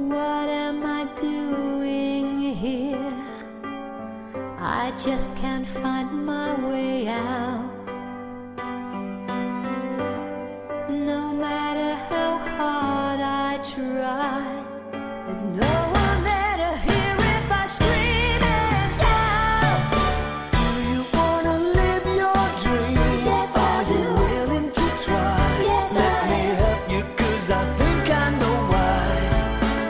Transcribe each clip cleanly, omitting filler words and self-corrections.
What am I doing here? I just can't find my way out. No matter how hard I try, there's no one there to hear if I scream and shout. Do you wanna live your dream? Yes, I Are you do. willing to try? Yes, Let I me am. help you, 'cause I think I know why.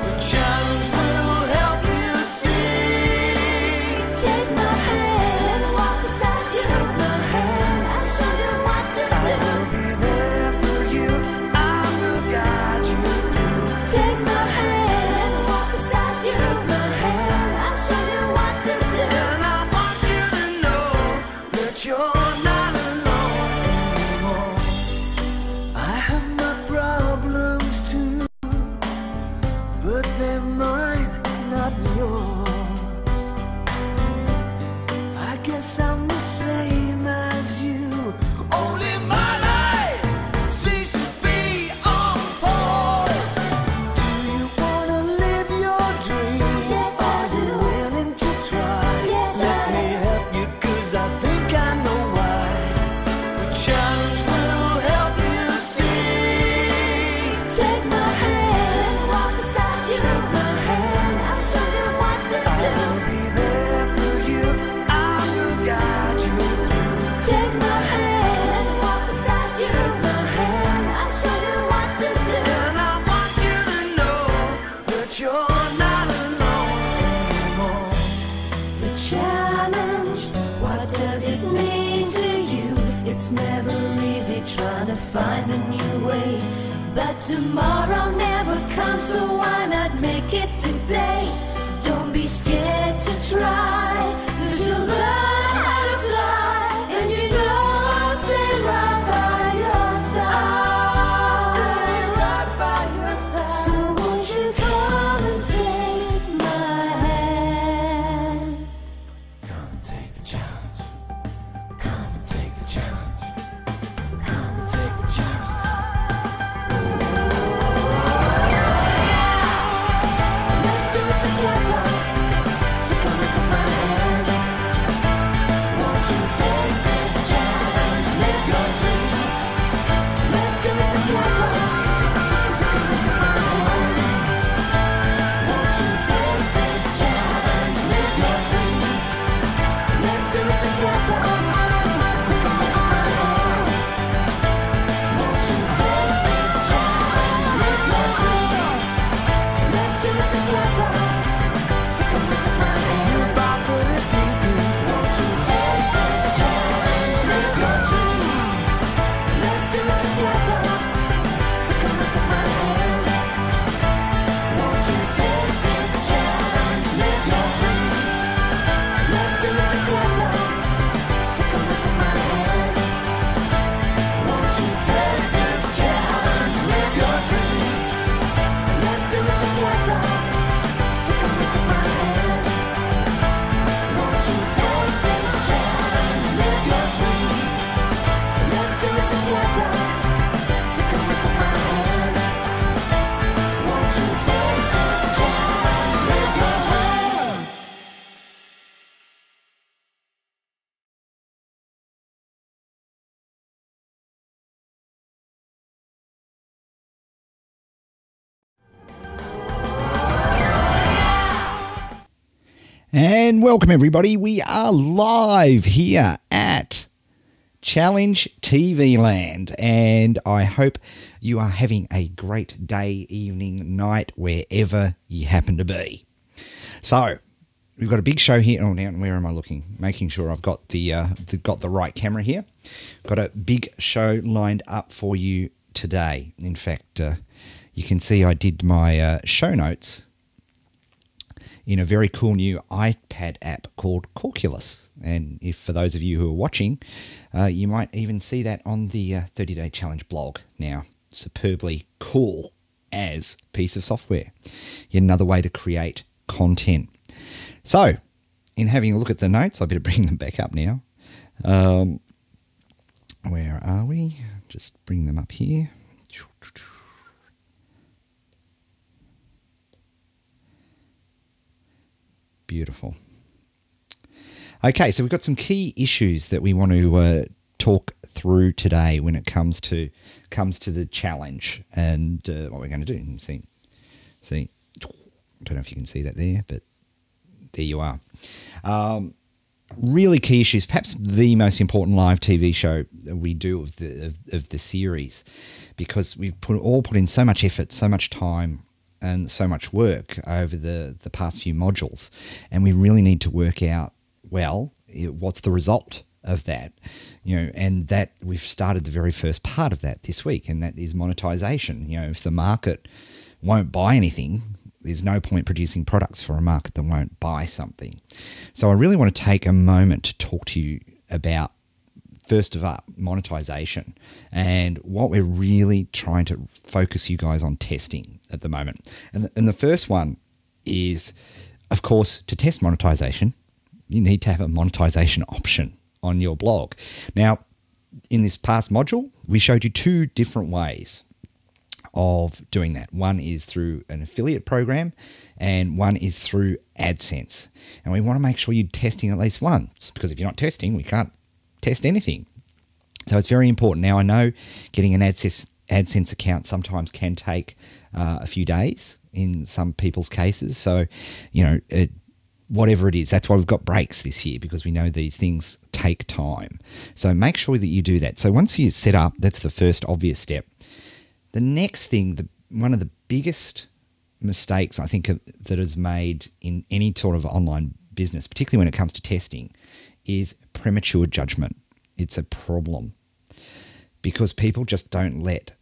The challenge will help you see. Take my hand and walk beside you. Take my hand. I'll show you what to I do. will be there for you. I will guide you through. Take my hand and walk beside you. Take my hand. I'll show you what to do. And I want you to know that you're not alone anymore. I have my problems too, but they're mine, not yours. I guess I'm the same as you. Only my life seems to be on pause. Do you wanna live your dream? Yes, I Are you do. willing to try? Yes, Let I me am. help you, 'cause I think I know why. The challenge will help you see. Take my hand and walk beside you. Take my hand. I'll show you what to I do. will be there for you. I will guide you through. Take my hand and walk beside you. Take my hand. I'll show you what to do. And I want you to know that you're not alone anymore. The challenge, what does it mean to you? It's never easy trying to find a new way. But tomorrow never comes, so why not make it today? Don't be scared to try, 'cause you'll learn how to fly. And you know I'll stay right by your side. Stay right by your side. So won't you come and take my hand? Come and take the challenge. Come and take the challenge. Come and take the challenge. Let's do it together. So come and take my hand. Won't you take this challenge? Live your dream. Let's do it together. So come and take my hand. Won't you take this challenge? Live your dream. Let's do it together. So come and take my hand. Won't you take this challenge? Live your dream. Let's do it together. So come and take my hand. You bow for the decent. Won't you take this challenge? Live your dream. Let's do it together. So come and take my hand. Won't you take this challenge? Live your dream. Let's do it together. So come and take my hand. Won't you take this challenge? Live your dream. Let's do it together. So come and take my hand. Won't you take this challenge? Live your dream. Let's do it together. So come and take my hand. Won't you take this challenge? Live your dream. And welcome everybody. We are live here at Challenge TV Land, and I hope you are having a great day, evening, night, wherever you happen to be. So we've got a big show here. Oh, now where am I looking? Making sure I've got the right camera here. Got a big show lined up for you today. In fact, you can see I did my show notes in a very cool new iPad app called Calculus. And if for those of you who are watching, you might even see that on the 30-Day Challenge blog now. Superbly cool as piece of software. Yet another way to create content. So, in having a look at the notes, I better bring them back up now. Where are we? Just bring them up here. Beautiful. Okay, so we've got some key issues that we want to talk through today when it comes to the challenge and what we're going to do. See, I don't know if you can see that there, but there you are. Really key issues, perhaps the most important live TV show that we do of the series, because we've put in so much effort, so much time, and so much work over the past few modules, and we really need to work out, well, what's the result of that, and that we've started the very first part of that this week, and that is monetization. If the market won't buy anything, there's no point producing products for a market that won't buy something. So I really want to take a moment to talk to you about, first of all, monetization and what we're really trying to focus you guys on testing at the moment. And the first one is, of course, to test monetization, you need to have a monetization option on your blog. Now, in this past module, we showed you two different ways of doing that. One is through an affiliate program and one is through AdSense. And we want to make sure you're testing at least once, because if you're not testing, we can't test anything. So it's very important. Now, I know getting an AdSense account sometimes can take a few days in some people's cases. So, whatever it is, that's why we've got breaks this year, because we know these things take time. So make sure that you do that. So once you set up, that's the first obvious step. The next thing, one of the biggest mistakes I think that is made in any sort of online business, particularly when it comes to testing, is premature judgment. It's a problem because people just don't let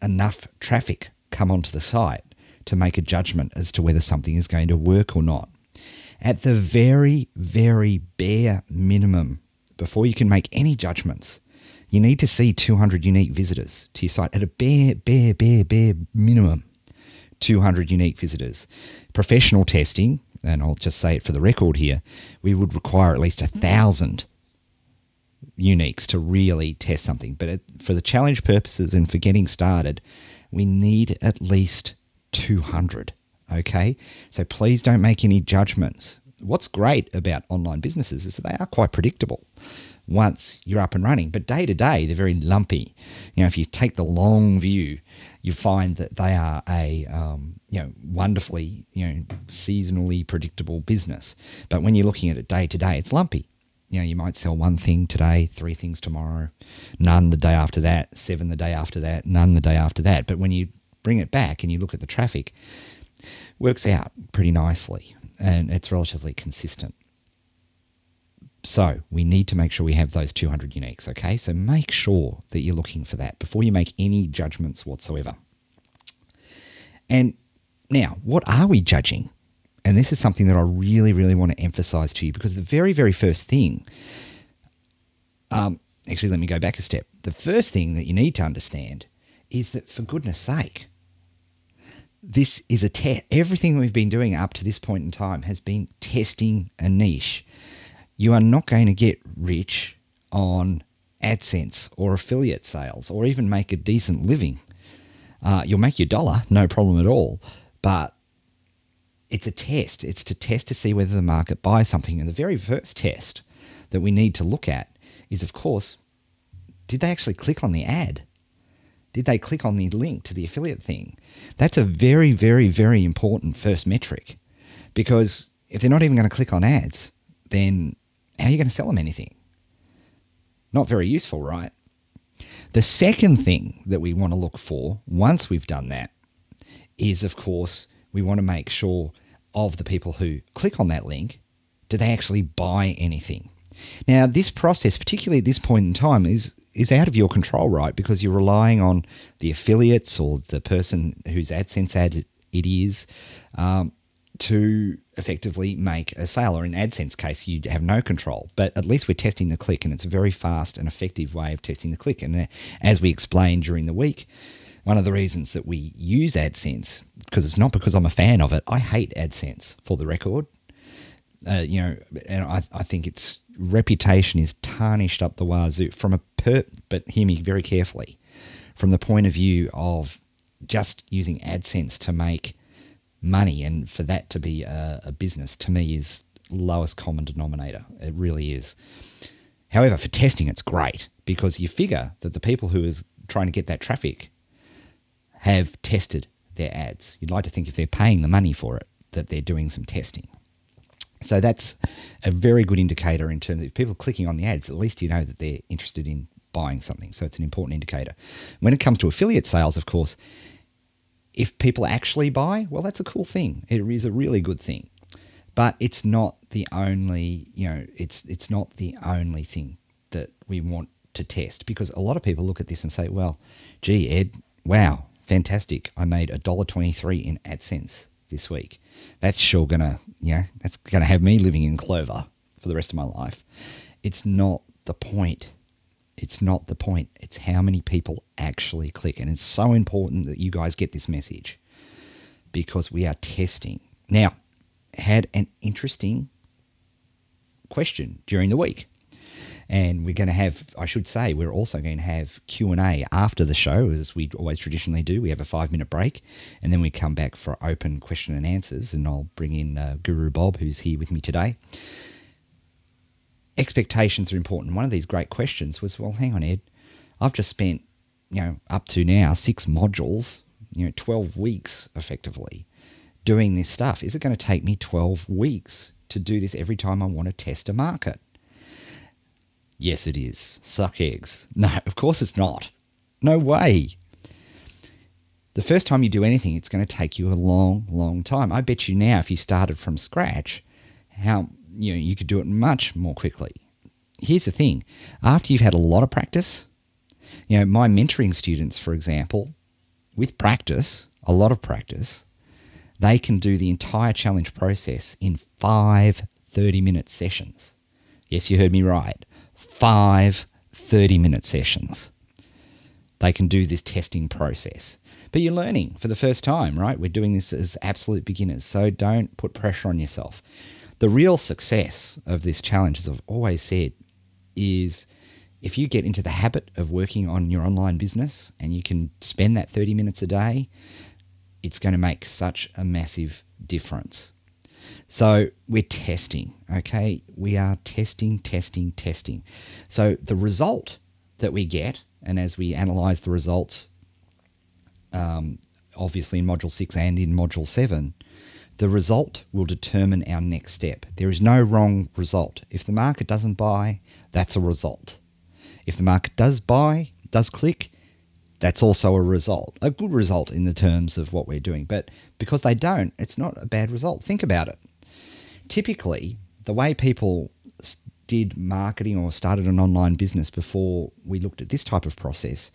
enough traffic come onto the site to make a judgment as to whether something is going to work or not. At the very, very bare minimum, before you can make any judgments, you need to see 200 unique visitors to your site at a bare minimum. 200 unique visitors. Professional testing, and I'll just say it for the record here, we would require at least 1,000 uniques to really test something. But for the challenge purposes and for getting started, we need at least 200. Okay? So please don't make any judgments. What's great about online businesses is that they are quite predictable once you're up and running. But day to day, they're very lumpy. If you take the long view, you find that they are a wonderfully, seasonally predictable business. But when you're looking at it day to day, it's lumpy. You might sell one thing today, 3 things tomorrow, none the day after that, 7 the day after that, none the day after that. But when you bring it back and you look at the traffic, it works out pretty nicely and it's relatively consistent. So we need to make sure we have those 200 uniques, okay? So make sure that you're looking for that before you make any judgments whatsoever. And now, what are we judging? And this is something that I really, really want to emphasize to you, because the very, very first thing, actually, let me go back a step. The first thing that you need to understand is that, for goodness sake, this is a test. Everything we've been doing up to this point in time has been testing a niche. You are not going to get rich on AdSense or affiliate sales or even make a decent living. You'll make your dollar, no problem at all, but it's a test. It's to test to see whether the market buys something. And the very first test that we need to look at is, of course, did they actually click on the ad? Did they click on the link to the affiliate thing? That's a very, very, very important first metric, because if they're not even going to click on ads, then how are you going to sell them anything? Not very useful, right? The second thing that we want to look for once we've done that is, of course, we want to make sure of the people who click on that link, do they actually buy anything? Now, this process, particularly at this point in time, is out of your control, right? Because you're relying on the affiliates or the person whose AdSense ad it is to effectively make a sale. Or in AdSense case, you have no control. But at least we're testing the click, and it's a very fast and effective way of testing the click. And as we explained during the week, one of the reasons that we use AdSense, because it's not because I'm a fan of it. I hate AdSense, for the record. And I think its reputation is tarnished up the wazoo but hear me very carefully, from the point of view of just using AdSense to make money, and for that to be a business, to me, is lowest common denominator. It really is. However, for testing, it's great because you figure that the people who is trying to get that traffic have tested their ads. You'd like to think if they're paying the money for it, that they're doing some testing. So that's a very good indicator in terms of if people are clicking on the ads, at least you know that they're interested in buying something. So it's an important indicator. When it comes to affiliate sales, of course, if people actually buy, well, that's a cool thing. It is a really good thing. But it's not the only, it's not the only thing that we want to test, because a lot of people look at this and say, well, gee, Ed, wow, fantastic. I made $1.23 in AdSense this week. That's sure gonna, that's gonna have me living in clover for the rest of my life. It's not the point. It's not the point. It's how many people actually click. And it's so important that you guys get this message because we are testing. Now, had an interesting question during the week. And we're going to have, I should say, we're also going to have Q&A after the show, as we always traditionally do. We have a 5-minute break, and then we come back for open question and answers, and I'll bring in Guru Bob, who's here with me today. Expectations are important. One of these great questions was, well, hang on, Ed, I've just spent, up to now 6 modules, 12 weeks effectively doing this stuff. Is it going to take me 12 weeks to do this every time I want to test a market? Yes, it is. Suck eggs. No, of course it's not. No way. The first time you do anything, it's going to take you a long, long time. I bet you now, if you started from scratch, how you could do it much more quickly. Here's the thing. After you've had a lot of practice, my mentoring students, for example, with practice, a lot of practice, they can do the entire challenge process in 5 30-minute sessions. Yes, you heard me right. 5 30-minute sessions. They can do this testing process. But you're learning for the first time, right? We're doing this as absolute beginners, so don't put pressure on yourself. The real success of this challenge, as I've always said, is if you get into the habit of working on your online business and you can spend that 30 minutes a day, it's going to make such a massive difference. So we're testing, okay? We are testing. So the result that we get, and as we analyze the results, obviously in Module 6 and in Module 7, the result will determine our next step. There is no wrong result. If the market doesn't buy, that's a result. If the market does buy, does click, that's also a result. A good result in the terms of what we're doing. But because they don't, it's not a bad result. Think about it. Typically, the way people did marketing or started an online business before we looked at this type of process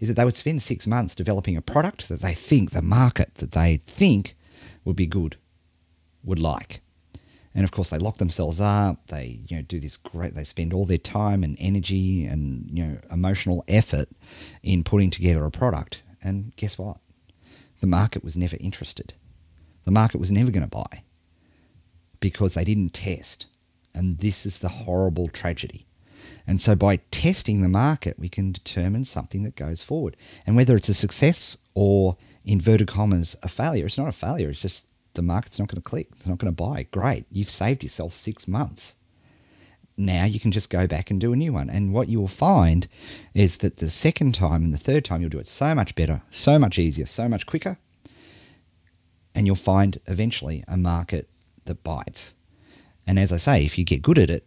is that they would spend 6 months developing a product that they think the market that they think would be good, would like. And of course, they lock themselves up. They, do this great. They spend all their time and energy and emotional effort in putting together a product. And guess what? The market was never interested. The market was never going to buy because they didn't test. And this is the horrible tragedy. And so by testing the market, we can determine something that goes forward. And whether it's a success or, inverted commas, a failure, it's not a failure. It's just the market's not going to click. It's not going to buy. Great. You've saved yourself 6 months. Now you can just go back and do a new one. And what you will find is that the second time and the third time, you'll do it so much better, so much easier, so much quicker. And you'll find eventually a market that bites. And as I say, if you get good at it,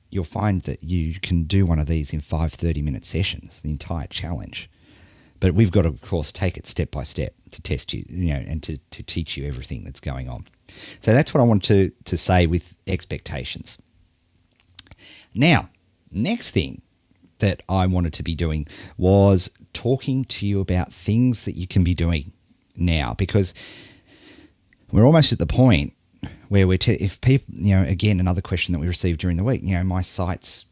you'll find that you can do one of these in 5 30-minute sessions, the entire challenge. But we've got to, of course, take it step by step to test you, and to teach you everything that's going on. So that's what I want to say with expectations. Now, next thing that I wanted to be doing was talking to you about things that you can be doing now, because we're almost at the point where if people, again, another question that we received during the week, my site's,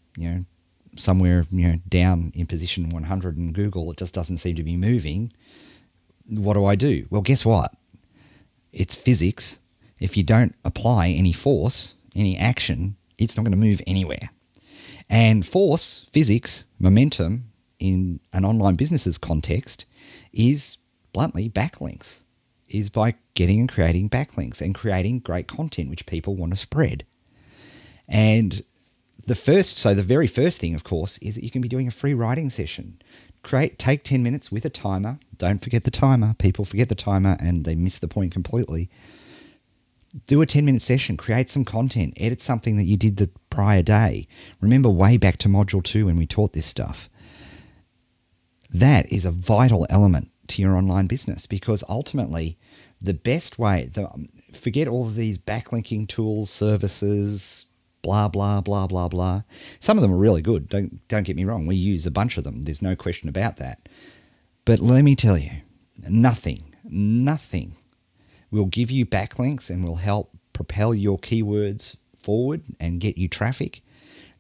somewhere, down in position 100 in Google, it just doesn't seem to be moving. What do I do? Well, guess what? It's physics. If you don't apply any force, any action, it's not going to move anywhere. And force, physics, momentum in an online business's context is bluntly backlinks. is by getting and creating backlinks and creating great content which people want to spread. And the very first thing, of course, is that you can be doing a free writing session. Take 10 minutes with a timer. Don't forget the timer. People forget the timer and they miss the point completely. Do a 10-minute session. Create some content. Edit something that you did the prior day. Remember way back to Module 2 when we taught this stuff. That is a vital element to your online business, because ultimately the best way, forget all of these backlinking tools, services, blah, blah, blah, blah, blah. Some of them are really good. Don't get me wrong. We use a bunch of them. There's no question about that. But let me tell you, nothing will give you backlinks and will help propel your keywords forward and get you traffic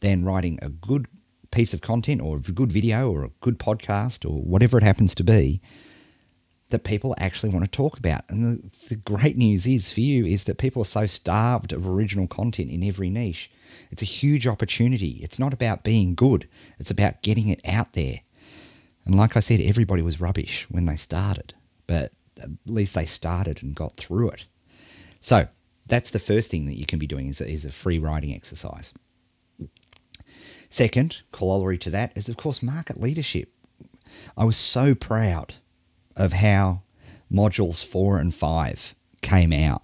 than writing a good piece of content or a good video or a good podcast or whatever it happens to be that people actually want to talk about. And the great news is for you is that people are so starved of original content in every niche. It's a huge opportunity. It's not about being good. It's about getting it out there. And like I said, everybody was rubbish when they started, but at least they started and got through it. So that's the first thing that you can be doing is a free writing exercise. Second, corollary to that is, of course, market leadership. I was so proud of how modules 4 and 5 came out.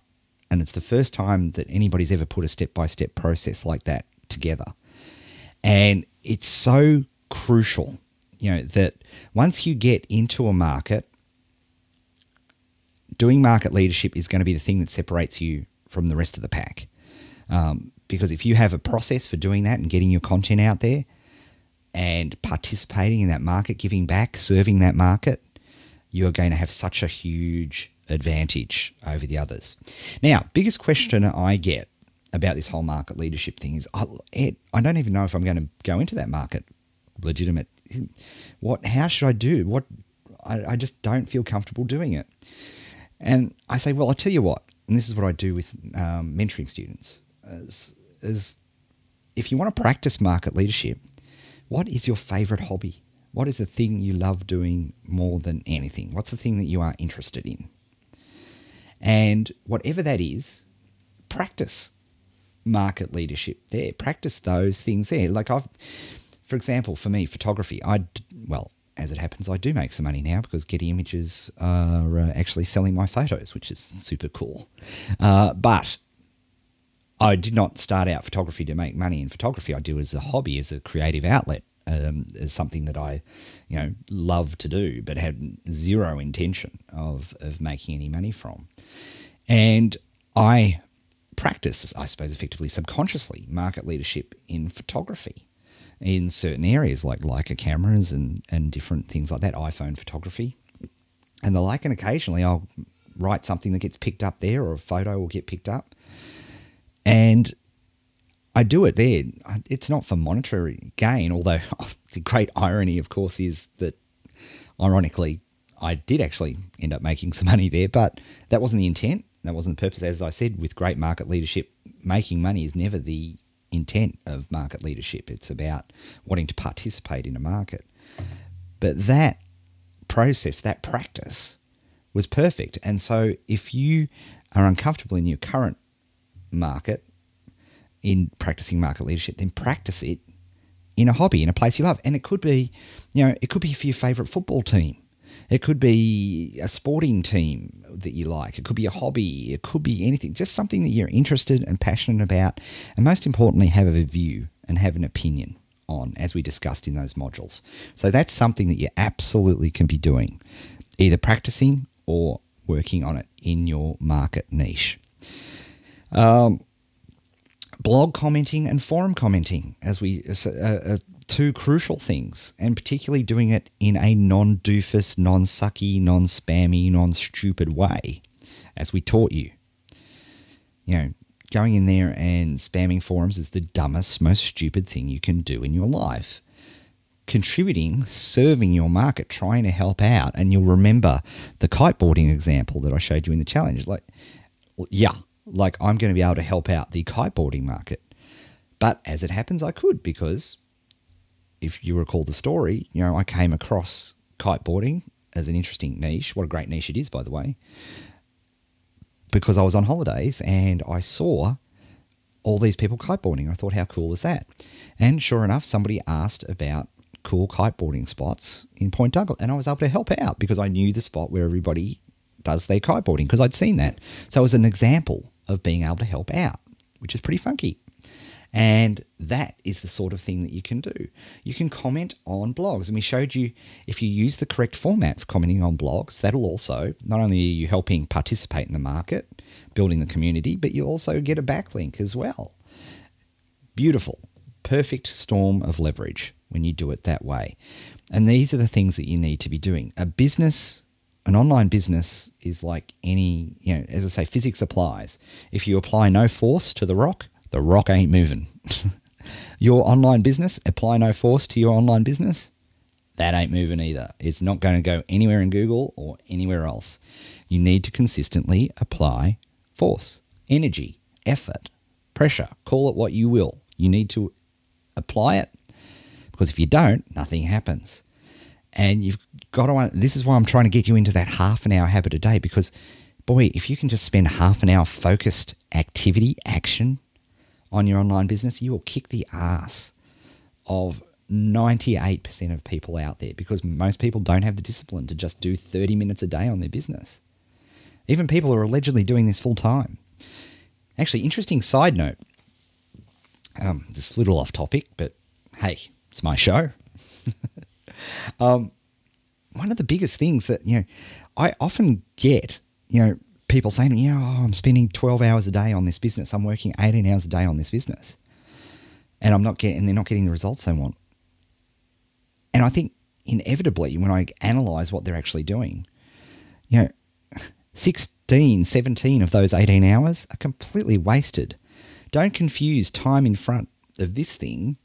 And it's the first time that anybody's ever put a step-by-step process like that together. And it's so crucial, that once you get into a market, doing market leadership is going to be the thing that separates you from the rest of the pack. Because if you have a process for doing that and getting your content out there and participating in that market, giving back, serving that market, you are going to have such a huge advantage over the others. Now, biggest question I get about this whole market leadership thing is, Ed, I don't even know if I'm going to go into that market legitimate. How should I do? I just don't feel comfortable doing it. And I say, well, I'll tell you what, and this is what I do with mentoring students, is if you want to practice market leadership, what is your favorite hobby? What is the thing you love doing more than anything? What's the thing that you are interested in? And whatever that is, practice market leadership there. Practice those things there. For example, for me, photography, as it happens, I do make some money now because Getty Images are actually selling my photos, which is super cool. But I did not start out photography to make money in photography. I do as a hobby, as a creative outlet. As something that I, love to do, but had zero intention of making any money from. And I practice, I suppose, effectively, subconsciously, market leadership in photography in certain areas like Leica cameras and different things like that, iPhone photography and the like. And occasionally I'll write something that gets picked up there, or a photo will get picked up. And I do it there. It's not for monetary gain, although the great irony, of course, is that, ironically, I did actually end up making some money there, but that wasn't the intent. That wasn't the purpose. As I said, with great market leadership, making money is never the intent of market leadership. It's about wanting to participate in a market. But that process, that practice, was perfect. And so if you are uncomfortable in your current market, in practicing market leadership, then practice it in a hobby, in a place you love. And it could be, it could be for your favourite football team. It could be a sporting team that you like. It could be a hobby. It could be anything. Just something that you're interested and passionate about. And most importantly, have a view and have an opinion on, as we discussed in those modules. So that's something that you absolutely can be doing, either practicing or working on it in your market niche. Blog commenting and forum commenting as two crucial things, and particularly doing it in a non-doofus, non-sucky, non-spammy, non-stupid way, as we taught you. Going in there and spamming forums is the dumbest, most stupid thing you can do in your life. Contributing, serving your market, trying to help out, and you'll remember the kiteboarding example that I showed you in the challenge. I'm going to be able to help out the kiteboarding market. But as it happens, I could, because if you recall the story, I came across kiteboarding as an interesting niche. What a great niche it is, by the way. because I was on holidays and I saw all these people kiteboarding. I thought, how cool is that? And sure enough, somebody asked about cool kiteboarding spots in Point Douglas, and I was able to help out because I knew the spot where everybody does their kiteboarding because I'd seen that. So it was an example of being able to help out, which is pretty funky. And that is the sort of thing that you can do. You can comment on blogs. And we showed you if you use the correct format for commenting on blogs, that'll also, not only are you helping participate in the market, building the community, but you'll also get a backlink as well. Beautiful. Perfect storm of leverage when you do it that way. And these are the things that you need to be doing. A business, an online business is like any, as I say, physics applies. If you apply no force to the rock ain't moving. Your online business, apply no force to your online business, that ain't moving either. It's not going to go anywhere in Google or anywhere else. You need to consistently apply force, energy, effort, pressure, call it what you will. You need to apply it, because if you don't, nothing happens. And you've got to, this is why I'm trying to get you into that half an hour habit a day, because boy, if you can just spend half an hour focused activity, action on your online business, you will kick the ass of 98% of people out there, because most people don't have the discipline to just do 30 minutes a day on their business. Even people who are allegedly doing this full time. Actually, interesting side note, just a little off topic, but hey, it's my show. One of the biggest things that, I often get, people saying to me, I'm spending 12 hours a day on this business. I'm working 18 hours a day on this business. And they're not getting the results they want. And I think inevitably when I analyze what they're actually doing, 16, 17 of those 18 hours are completely wasted. Don't confuse time in front of this thing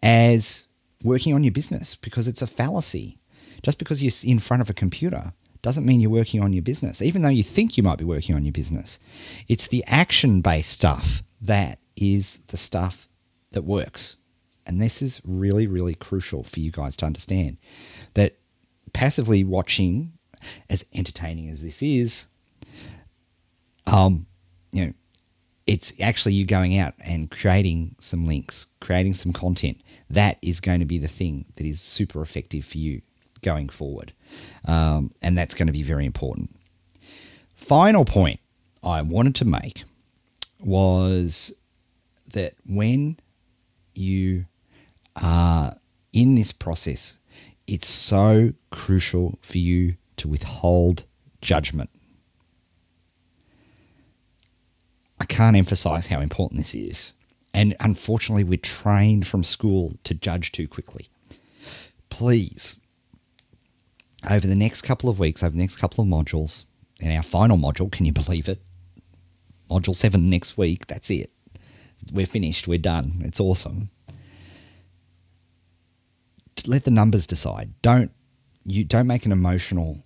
as working on your business, because it's a fallacy. Just because you're in front of a computer doesn't mean you're working on your business, even though you think you might be working on your business. It's the action-based stuff that is the stuff that works. And this is really, really crucial for you guys to understand, that passively watching, as entertaining as this is, it's actually you going out and creating some links, creating some content. That is going to be the thing that is super effective for you going forward. And that's going to be very important. Final point I wanted to make was that when you are in this process, it's so crucial for you to withhold judgment. I can't emphasize how important this is. And unfortunately, we're trained from school to judge too quickly. Please, over the next couple of weeks, over the next couple of modules, and our final module, can you believe it? Module 7 next week, that's it. We're finished, we're done. It's awesome. Let the numbers decide. Don't make an emotional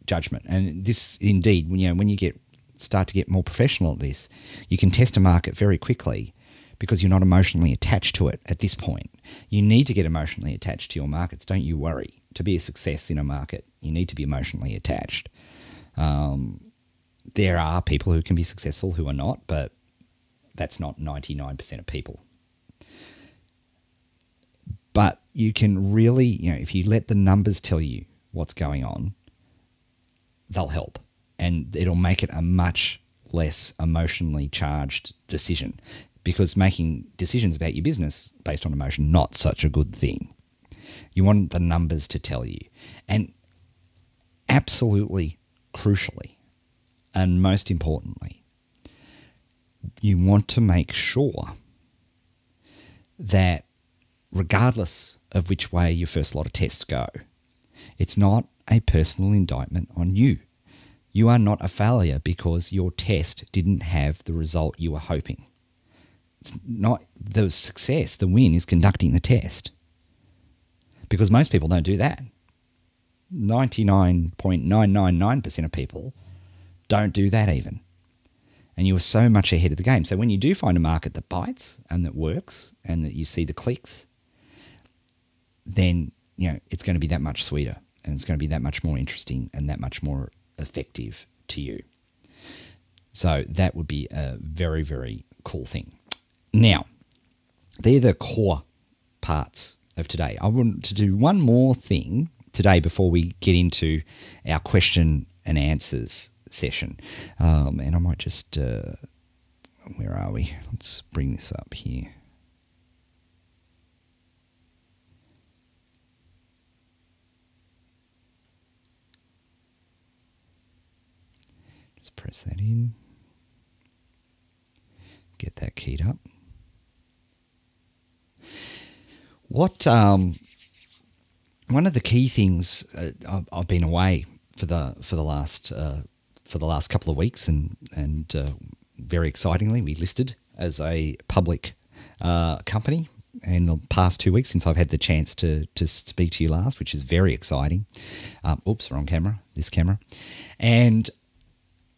judgment. And this, indeed, when you start to get more professional at this, you can test a market very quickly because you're not emotionally attached to it at this point. You need to get emotionally attached to your markets, don't you worry. To be a success in a market, you need to be emotionally attached. There are people who can be successful who are not, but that's not 99% of people. But you can really, if you let the numbers tell you what's going on, they'll help. And it'll make it a much less emotionally charged decision, because making decisions about your business based on emotion, not such a good thing. You want the numbers to tell you. And absolutely crucially, and most importantly, you want to make sure that regardless of which way your first lot of tests go, it's not a personal indictment on you. You are not a failure because your test didn't have the result you were hoping. It's not the success, the win is conducting the test. Because most people don't do that. 99.999% of people don't do that even. And you are so much ahead of the game. So when you do find a market that bites and that works and that you see the clicks, then it's going to be that much sweeter, and it's going to be that much more interesting and that much more effective to you. So that would be a very, very cool thing. Now, they're the core parts of today. I want to do one more thing today before we get into our question and answers session. And I might just, where are we? Let's bring this up here. Just press that in. Get that keyed up. What one of the key things, I've been away for the last couple of weeks, and very excitingly, we listed as a public company in the past 2 weeks since I've had the chance to speak to you last, which is very exciting. Oops, wrong camera. This camera. And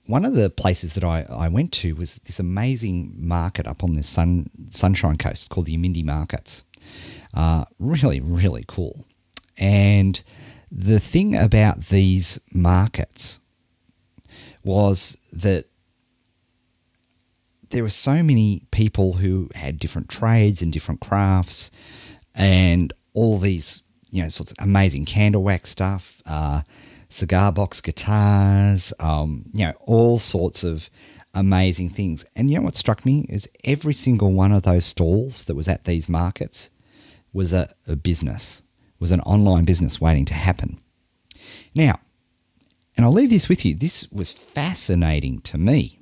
one of the places that I went to was this amazing market up on the Sunshine Coast called the Amindi Markets. Really, really cool. And the thing about these markets was that there were so many people who had different trades and different crafts and all these, sorts of amazing candle wax stuff, cigar box guitars, all sorts of amazing things. And you know what struck me is every single one of those stalls that was at these markets was a business, was an online business waiting to happen. Now, and I'll leave this with you, this was fascinating to me.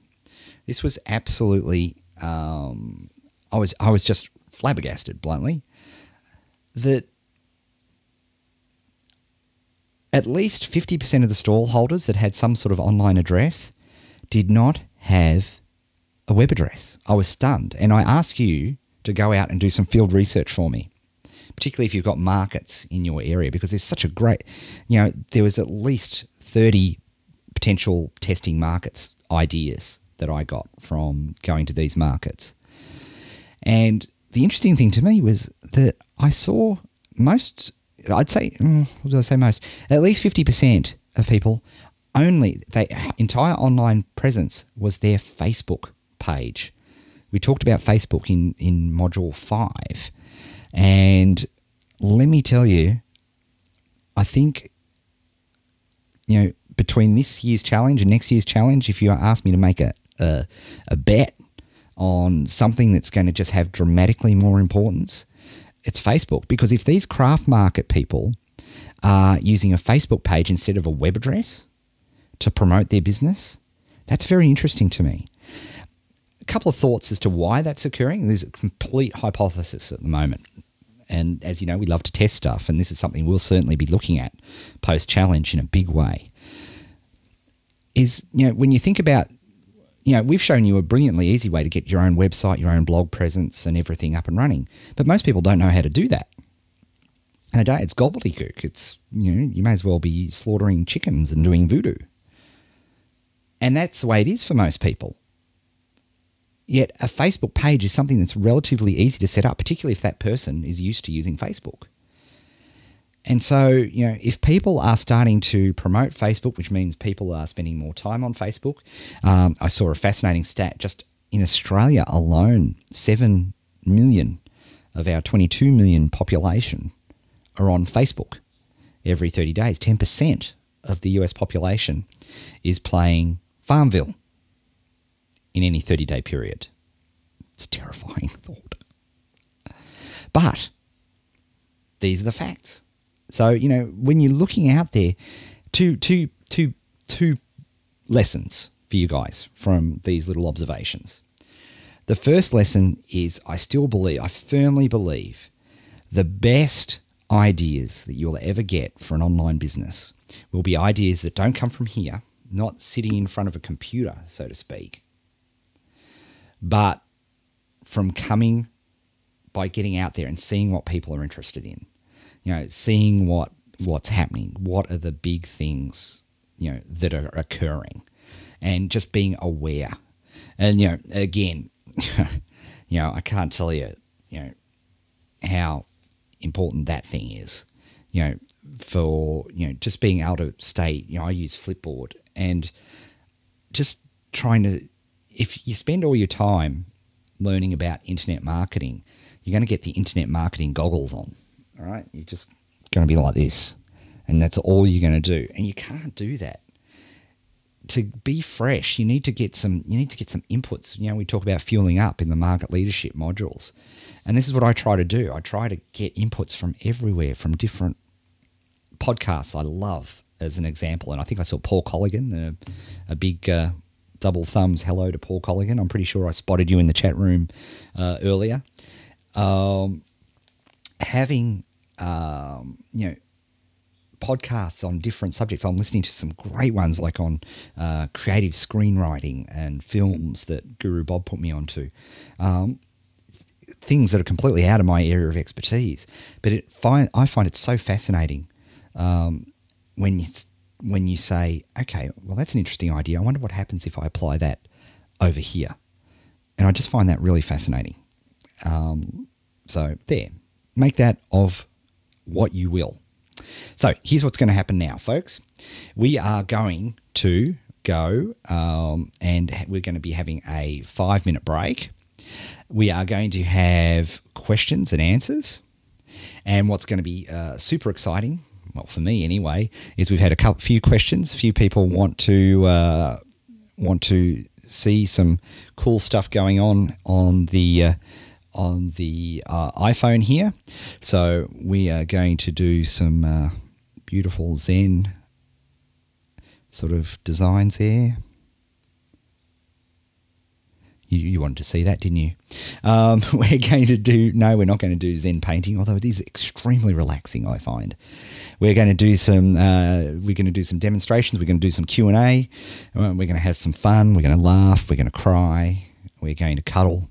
This was absolutely, I was just flabbergasted, bluntly, that at least 50% of the stall holders that had some sort of online address did not have a web address. I was stunned. And I ask you to go out and do some field research for me, particularly if you've got markets in your area, because there's such a great, there was at least 30 potential testing markets ideas that I got from going to these markets. And the interesting thing to me was that I saw most, I'd say, what did I say most? At least 50% of people their entire online presence was their Facebook page. We talked about Facebook in Module 5. And let me tell you, I think, between this year's challenge and next year's challenge, if you ask me to make a bet on something that's going to just have dramatically more importance, it's Facebook. Because if these craft market people are using a Facebook page instead of a web address to promote their business, that's very interesting to me. A couple of thoughts as to why that's occurring. There's a complete hypothesis at the moment. And as you know, we love to test stuff, and this is something we'll certainly be looking at post-challenge in a big way. Is, when you think about, we've shown you a brilliantly easy way to get your own website, your own blog presence and everything up and running. But most people don't know how to do that. And it's gobbledygook. It's, you may as well be slaughtering chickens and doing voodoo. And that's the way it is for most people. Yet a Facebook page is something that's relatively easy to set up, particularly if that person is used to using Facebook. And so, if people are starting to promote Facebook, which means people are spending more time on Facebook, I saw a fascinating stat. Just in Australia alone, 7 million of our 22 million population are on Facebook every 30 days. 10% of the US population is playing Farmville in any 30-day period. It's a terrifying thought. But these are the facts. So, when you're looking out there, two lessons for you guys from these little observations. The first lesson is I firmly believe the best ideas that you'll ever get for an online business will be ideas that don't come from here, not sitting in front of a computer, so to speak, but from coming by getting out there and seeing what people are interested in. Seeing what's happening, what are the big things, that are occurring, and just being aware. And, again, I can't tell you, how important that thing is, for, just being able to stay, I use Flipboard and just trying to if you spend all your time learning about internet marketing, you're going to get the internet marketing goggles on. All right, you're just going to be like this, and that's all you're going to do. And you can't do that. To be fresh, you need to get some. You need to get some inputs. You know, we talk about fueling up in the market leadership modules, and this is what I try to do. I try to get inputs from everywhere, from different podcasts I love, as an example. And I think I saw Paul Colligan, a big double thumbs hello to Paul Colligan. I'm pretty sure I spotted you in the chat room earlier. Having podcasts on different subjects. I'm listening to some great ones, like on creative screenwriting and films that Guru Bob put me onto. Things that are completely out of my area of expertise, but I find it so fascinating when you say, okay, well, that's an interesting idea. I wonder what happens if I apply that over here, and I just find that really fascinating. So there, make that of what you will. So here's what's going to happen now, folks. We are going to go and we're going to be having a 5-minute break. We are going to have questions and answers. And what's going to be super exciting, well, for me anyway, is we've had a few questions. A few people want to see some cool stuff going on the iPhone here. So we are going to do some beautiful Zen sort of designs there. You wanted to see that, didn't you? We're going to do, no, we're not going to do Zen painting, although it is extremely relaxing, I find. We're going to do some demonstrations. We're going to do some Q&A. We're going to have some fun. We're going to laugh. We're going to cry. We're going to cuddle.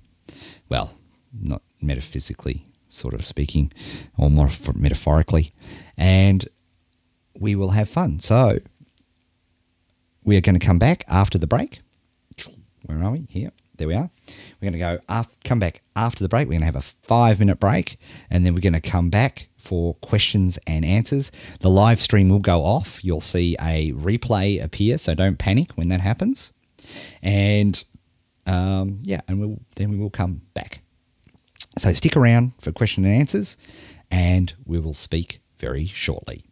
Well, not metaphysically, sort of speaking, or more metaphorically, and we will have fun. So we are going to come back after the break. Where are we? Here. There we are. We're going to go come back after the break. We're going to have a 5-minute break, and then we're going to come back for questions and answers. The live stream will go off. You'll see a replay appear, so don't panic when that happens. And and we will come back. So stick around for question and answers, and we will speak very shortly.